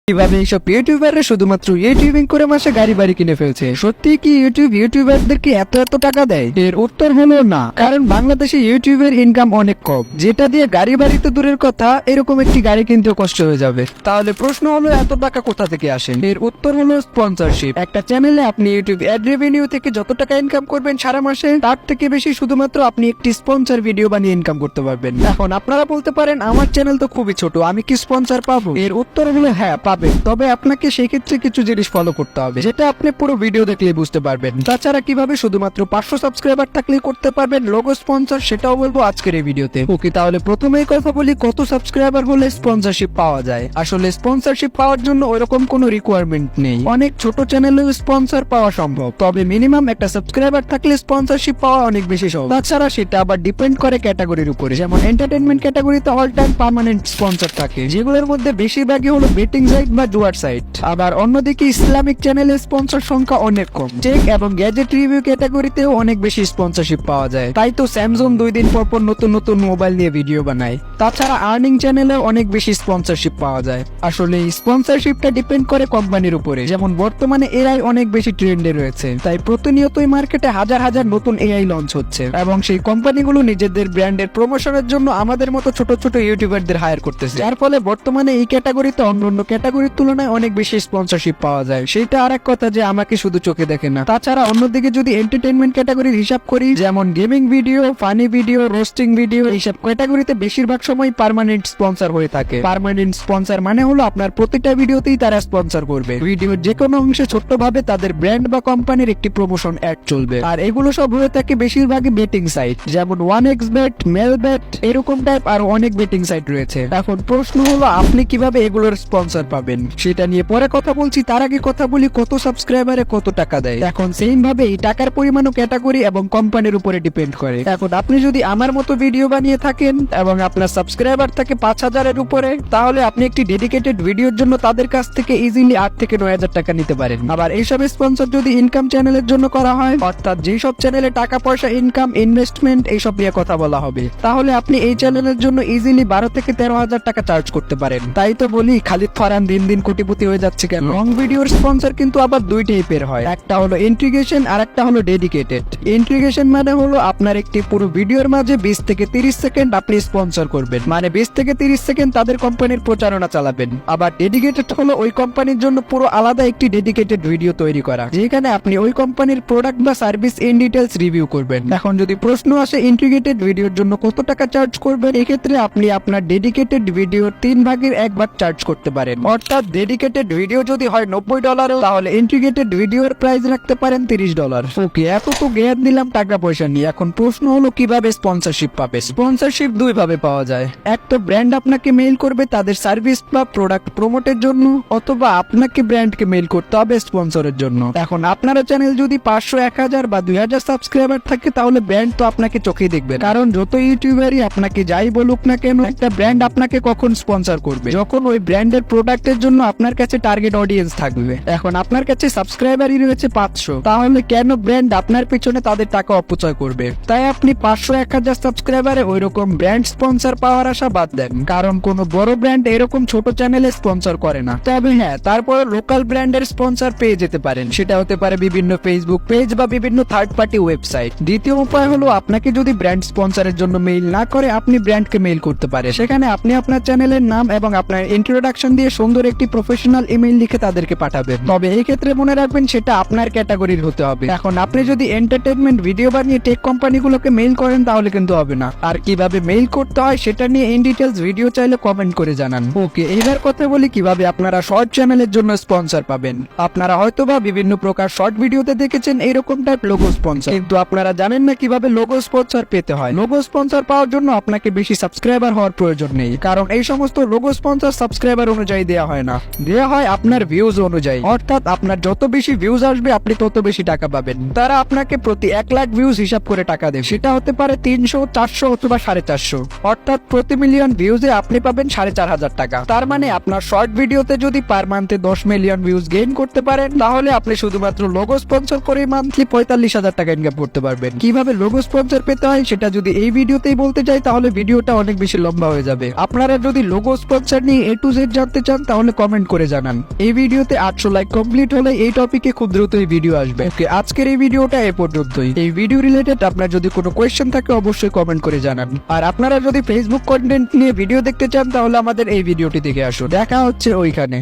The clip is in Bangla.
কিভাবে এইসব ইউটিউবাররা শুধুমাত্র ইউটিউবিং করে মাসে গাড়ি বাড়ি কিনে ফেলছে? সত্যি কি ইউটিউবারদেরকে এত এত টাকা দেয়? এর উত্তর হলো না, কারণ বাংলাদেশে ইউটিউবের ইনকাম অনেক কম, যেটা দিয়ে গাড়ি বাড়ি তো দূরের কথা, এরকম একটি গাড়ি কিনতেও কষ্ট হয়ে যাবে। তাহলে প্রশ্ন হলো, এত টাকা কোথা থেকে আসে? এর উত্তর হলো স্পন্সরশিপ। একটা চ্যানেলে আপনি ইউটিউব অ্যাড রেভিনিউ থেকে যত টাকা ইনকাম করবেন সারা মাসে, তার থেকে বেশি শুধুমাত্র আপনি একটি স্পন্সর ভিডিও বানিয়ে ইনকাম করতে পারবেন। এখন আপনারা বলতে পারেন, আমার চ্যানেল তো খুবই ছোট, আমি কি স্পন্সর পাবো? এর উত্তর হলো হ্যাঁ, পাবেন। তবে আপনাকে সেই ক্ষেত্রে কিছু জিনিস ফলো করতে হবে, যেটা আপনি পুরো ভিডিও দেখলে বুঝতে পারবেন। তাছাড়া কিভাবে শুধুমাত্র 500 সাবস্ক্রাইবার থাকলে করতে পারবেন লোগো স্পন্সর, সেটাও বলবো আজকের এই ভিডিওতে। ওকে, তাহলে প্রথমেই কথা বলি, কত সাবস্ক্রাইবার হলে স্পন্সরশিপ পাওয়া যায়? আসলে স্পন্সরশিপ পাওয়ার জন্য ওইরকম কোনো রিকোয়ারমেন্ট নেই। অনেক ছোট চ্যানেলেও স্পন্সর পাওয়া সম্ভব, তবে মিনিমাম একটা সাবস্ক্রাইবার থাকলে স্পন্সরশিপ পাওয়া অনেক বেশি সহজ। তাছাড়া সেটা আবার ডিপেন্ড করে ক্যাটাগরির উপরে। যেমন এন্টারটেইনমেন্ট ক্যাটাগরিতে অল টাইম পার্মানেন্ট স্পন্সর থাকে, যেগুলোর মধ্যে বেশিরভাগই হলো বেটিং সাইট বা জুয়ার সাইট। আবার অন্যদিকে ইসলামিক চ্যানেলের স্পন্সর সংখ্যা অনেক কম। টেক এবং গ্যাজেট রিভিউ ক্যাটাগরিতেও অনেক বেশি স্পন্সরশিপ পাওয়া যায়। তাই তো স্যামসাং 2 দিন পর পর নতুন নতুন মোবাইল নিয়ে ভিডিও বানায়। তাছাড়া আর্নিং চ্যানেলেও অনেক বেশি স্পন্সরশিপ পাওয়া যায়। আসলে এই স্পন্সরশিপটা ডিপেন্ড করে কোম্পানির উপরে। যেমন বর্তমানে এআই অনেক বেশি ট্রেন্ডে রয়েছে, তাই প্রতিনিয়তই মার্কেটে হাজার হাজার নতুন এআই লঞ্চ হচ্ছে, এবং সেই কোম্পানিগুলো নিজেদের ব্র্যান্ডের প্রমোশনের জন্য আমাদের মতো ছোট ছোট ইউটিউবারদের হায়ার করতেছে, যার ফলে বর্তমানে এই ক্যাটাগরিতে অন্যান্য ক্যাটাগরির তুলনায় অনেক বেশি স্পন্সরশিপ পাওয়া যায়। সেটা আর এক কথা যে আমাকে শুধু চোখে দেখে না। তাছাড়া অন্যদিকে যদি এন্টারটেইনমেন্ট ক্যাটাগরির হিসাব করি, যেমন gaming video, funny video, roasting video, এইসব ক্যাটাগরিতে বেশিরভাগ সময় পার্মানেন্ট স্পন্সর হয়ে থাকে। পার্মানেন্ট স্পন্সর মানে হলো আপনার প্রতিটা ভিডিওতেই তারা স্পন্সর করবে। ভিডিওর যে কোনো অংশে ছোট্টভাবে তাদের ব্র্যান্ড বা কোম্পানির একটি প্রমোশন অ্যাড চলবে। আর এগুলো সব হয়ে থাকে বেশিরভাগই বেটিং সাইট, যেমন 1xBet, মেলবেট, এরকম টাইপ আরো অনেক বেটিং সাইট রয়েছে। এখন প্রশ্ন হলো, আপনি কিভাবে এগুলোর স্পন্সর পাবেন? সেটা নিয়ে পরে কথা বলছি। তার আগে কথা বলি, কত সাবস্ক্রাইবারে কত টাকা দেয়। এখন সেম ভাবে এই টাকার পরিমাণও ক্যাটাগরি এবং কোম্পানির উপরে ডিপেন্ড করে। এখন আপনি যদি আমার মতো ভিডিও বানিয়ে থাকেন এবং আপনার সাবস্ক্রাইবার থাকে 5000-এর উপরে, তাহলে আপনি একটি ডেডিকেটেড ভিডিওর জন্য তাদের কাছ থেকে ইজিলি 8 থেকে 9000 টাকা নিতে পারেন। আবার এইসব স্পন্সর যদি ইনকাম চ্যানেলের জন্য করা হয়, অর্থাৎ যেই সব চ্যানেলে টাকা পয়সা, ইনকাম, ইনভেস্টমেন্ট এইসব নিয়ে কথা বলা হবে, তাহলে আপনি এই চ্যানেলের জন্য ইজিলি 12 থেকে 13,000 টাকা চার্জ করতে পারেন। তাই তো বলি, খালিদ ফারহান দিন দিন কোটিপতি হয়ে যাচ্ছে কেন? লং ভিডিওর স্পন্সর কিন্তু আবার দুই টাইপের হয়, একটা হলো ইন্টিগ্রেশন আর একটা হলো ডেডিকেটেড। ইন্টিগ্রেশন মানে হলো আপনার একটি পুরো ভিডিওর মাঝে 20 থেকে 30 সেকেন্ড আপনি স্পন্সর করবেন, মানে 20 থেকে 30 সেকেন্ড তাদের কোম্পানির প্রচারণা চালাবেন। আবার ডেডিকেটেড হলো ওই কোম্পানির জন্য পুরো আলাদা একটি ডেডিকেটেড ভিডিও তৈরি করা, যেখানে আপনি ওই কোম্পানির প্রোডাক্ট বা সার্ভিস ইন ডিটেইলস রিভিউ করবেন। এখন যদি প্রশ্ন আসে ইন্টিগ্রেটেড ভিডিওর জন্য কত টাকা চার্জ করবেন, এক্ষেত্রে আপনি আপনার ডেডিকেটেড ভিডিওর 3/1 ভাগ চার্জ করতে পারেন। অর্থাৎ ডেডিকেটেড ভিডিও যদি হয় $90, তাহলে ইন্টিগ্রেটেড ভিডিওর প্রাইস রাখতে পারেন $30। ওকে, এত তো জ্ঞান দিলাম টাকা পয়সা নিয়ে। এখন প্রশ্ন হলো, কিভাবে স্পন্সরশিপ পাবে? স্পন্সরশিপ দুই ভাবে পাওয়া যায়। এক তো ব্র্যান্ড আপনাকে মেইল করবে তাদের সার্ভিস বা প্রোডাক্ট প্রমোটের জন্য, অথবা আপনাকে ব্র্যান্ডকে মেইল করতে হবে স্পন্সরের জন্য। এখন আপনার চ্যানেল যদি 500, 1000 বা 2000 সাবস্ক্রাইবার থাকে, তাহলে ব্র্যান্ড তো আপনাকে চোখেই দেখবে। কারণ যত ইউটিউবারই আপনাকে যাই বলুক না কেন, একটা ব্র্যান্ড আপনাকে কখন স্পন্সর করবে? যখন ওই ব্র্যান্ডের প্রোডাক্টের জন্য আপনার কাছে টার্গেট অডিয়েন্স থাকবে। এখন আপনার কাছে সাবস্ক্রাইবারই রয়েছে 500, তাহলে কেন ব্র্যান্ড আপনার পিছনে তাদের টাকা অপচয় করবে? তাই আপনি 500, 1000 সাবস্ক্রাইবারে ওইরকম ব্র্যান্ড স্পন্সর পাওয়ার আশা বাদ দেন, কারণ কোন বড় ব্র্যান্ড এরকম ছোট চ্যানেলে স্পন্সর করে না। তবে হ্যাঁ, তারপর লোকাল ব্র্যান্ডের স্পন্সর পেয়ে যেতে পারেন। সেটা হতে পারে বিভিন্ন ফেসবুক পেজ বা বিভিন্ন থার্ড পার্টি ওয়েবসাইট। দ্বিতীয় উপায় হলো, আপনাকে যদি ব্র্যান্ড স্পন্সরের জন্য মেইল না করে, আপনি ব্র্যান্ডকে মেইল করতে পারেন। সেখানে আপনি আপনার চ্যানেলের নাম এবং আপনার ইন্ট্রোডাকশন দিয়ে সুন্দর একটি প্রফেশনাল ইমেইল লিখে তাদেরকে পাঠাবেন। তবে এই ক্ষেত্রে মনে রাখবেন, সেটা আপনার ক্যাটাগরির হতে হবে। এখন আপনি যদি এন্টারটেইনমেন্ট ভিডিও বানিয়ে টেক কোম্পানিগুলোকে মেইল করেন, তাহলে কিন্তু হবে না। আর কিভাবে মেইল করতে হয় সেটা নিয়ে ইন ডিটেইলস ভিডিও চাইলে কমেন্ট করে জানান। ওকে, এবার কথা বলি কিভাবে আপনারা শর্ট চ্যানেলের জন্য স্পন্সর পাবেন। আপনারা হয়তোবা বিভিন্ন প্রকার শর্ট ভিডিওতে দেখেছেন এইরকম টাইপ লোগো স্পন্সর, কিন্তু আপনারা জানেন না কিভাবে লোগো স্পন্সর পেতে হয়। লোগো স্পন্সর পাওয়ার জন্য আপনাকে বেশি সাবস্ক্রাইবার হওয়ার প্রয়োজন নেই, কারণ এই সমস্ত লোগো স্পন্সর সাবস্ক্রাইবার অনুযায়ী দেওয়া হয় না, দেওয়া হয় আপনার ভিউজ অনুযায়ী। অর্থাৎ আপনার যত বেশি ভিউজ আসবে, আপনি তত বেশি টাকা পাবেন। তারা আপনাকে প্রতি 1 লাখ ভিউজ হিসাব করে টাকা দেবে। সেটা হতে পারে 300, 400 অথবা 450। অর্থাৎ প্রতি মিলিয়ন ভিউজে আপনি পাবেন 4500 টাকা। তার মানে আপনার শর্ট ভিডিওতে যদি পার মান্থে 10 মিলিয়ন ভিউজ গেইন করতে পারেন, তাহলে আপনি শুধুমাত্র লোগো স্পন্সর করে মান্থলি 45,000 টাকা ইনকাম করতে পারবেন। কিভাবে লোগো স্পন্সর পেতে হয় সেটা যদি এই ভিডিওতেই বলতে চাই, তাহলে ভিডিওটা অনেক বেশি লম্বা হয়ে যাবে। আপনারা যদি লোগো স্পন্সর নিয়ে A to Z জানতে চান, তাহলে কমেন্ট করে জানান। এই ভিডিওতে 800 লাইক কমপ্লিট হলে এই টপিকে খুব দ্রুতই ভিডিও আসবে। ওকে, আজকের এই ভিডিওটা এ পর্যন্তই। এই ভিডিও রিলেটেড আপনার যদি কোনো কোয়েশ্চেন থাকে অবশ্যই কমেন্ট করে জানান। আর আপনারা যদি ফেসবুক কন্টেন্ট নিয়ে ভিডিও দেখতে চান তাহলে আমাদের এই ভিডিওটি দেখে আসুন। দেখা হচ্ছে ওইখানে।